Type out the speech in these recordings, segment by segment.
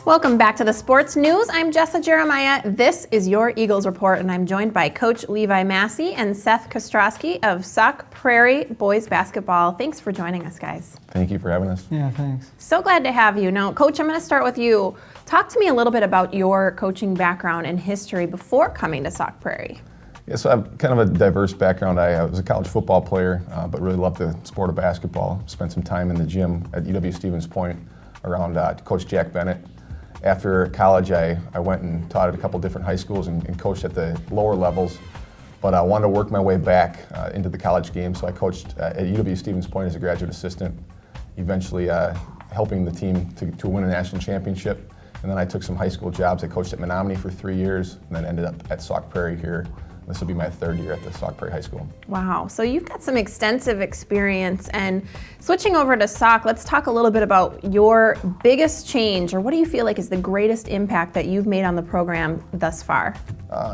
Welcome back to the Sports News. I'm Jessa Jeremiah. This is your Eagles Report, and I'm joined by Coach Levi Massey and Seth Kostroski of Sauk, Prairie boys basketball. Thanks for joining us, guys. Thank you for having us. Yeah, thanks. So glad to have you. Now, Coach, I'm going to start with you. Talk to me a little bit about your coaching background and history before coming to Sauk Prairie. Yeah, so I have kind of a diverse background. I was a college football player, but really loved the sport of basketball. Spent some time in the gym at UW-Stevens Point around Coach Jack Bennett. After college, I went and taught at a couple different high schools and coached at the lower levels, but I wanted to work my way back into the college game, so I coached at UW-Stevens Point as a graduate assistant, eventually helping the team to win a national championship. And then I took some high school jobs. I coached at Menominee for 3 years, and then ended up at Sauk Prairie here. This will be my third year at the Sauk Prairie High School. Wow, so you've got some extensive experience. And switching over to Sauk, let's talk a little bit about your biggest change, or what do you feel like is the greatest impact that you've made on the program thus far?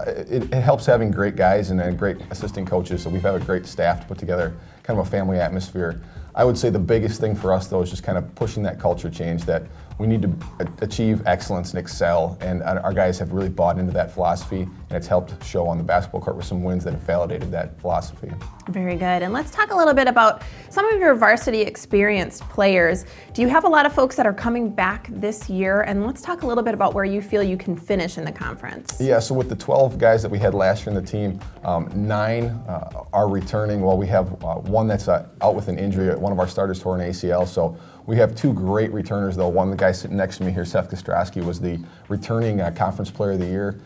It helps having great guys and then great assistant coaches. So we've had a great staff to put together kind of a family atmosphere. I would say the biggest thing for us, though, is just kind of pushing that culture change that we need to achieve excellence and excel, and our guys have really bought into that philosophy, and it's helped show on the basketball court with some wins that have validated that philosophy. Very good. And let's talk a little bit about some of your varsity experienced players. Do you have a lot of folks that are coming back this year? And let's talk a little bit about where you feel you can finish in the conference. Yeah, so with the 12 guys that we had last year in the team, 9 are returning. Well, we have one that's out with an injury. One of our starters tore an ACL, so we have 2 great returners, though. One, the guy sitting next to me here, Seth Kostroski, was the returning Conference Player of the Year.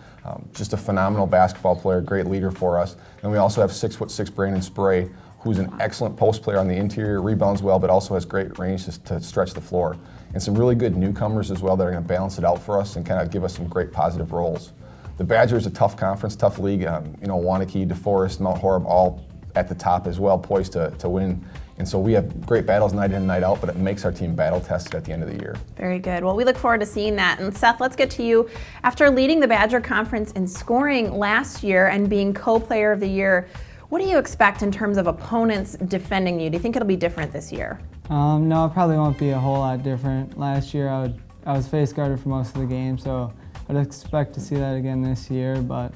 Just a phenomenal basketball player, great leader for us. And we also have 6'6" Brandon Spray, who's an excellent post player on the interior, rebounds well, but also has great range to stretch the floor. And some really good newcomers as well that are going to balance it out for us and kind of give us some great positive roles. The Badger is a tough conference, tough league. Wanakee, DeForest, Mount Horeb, all at the top as well, poised to win. And so we have great battles night in and night out, but it makes our team battle tested at the end of the year. Very good. Well, we look forward to seeing that. And Seth, let's get to you. After leading the Badger Conference in scoring last year and being co-player of the year, what do you expect in terms of opponents defending you? Do you think it'll be different this year? No, it probably won't be a whole lot different. Last year I was face guarded for most of the game, so I'd expect to see that again this year. But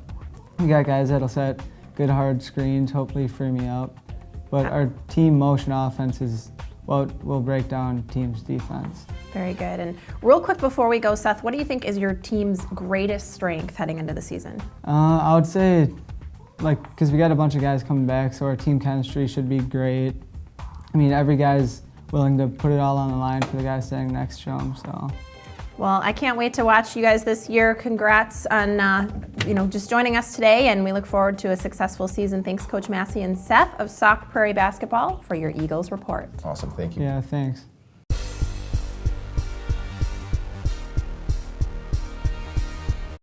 we got guys that'll set good hard screens, hopefully free me up. But our team motion offense is what will break down team's defense. Very good. And real quick before we go, Seth, what do you think is your team's greatest strength heading into the season? I would say, because we got a bunch of guys coming back, so our team chemistry should be great. I mean, every guy's willing to put it all on the line for the guy standing next to him. So. Well, I can't wait to watch you guys this year. Congrats on just joining us today, and we look forward to a successful season. Thanks, Coach Massey and Seth of Sauk Prairie Basketball, for your Eagles Report. Awesome, thank you. Yeah, thanks.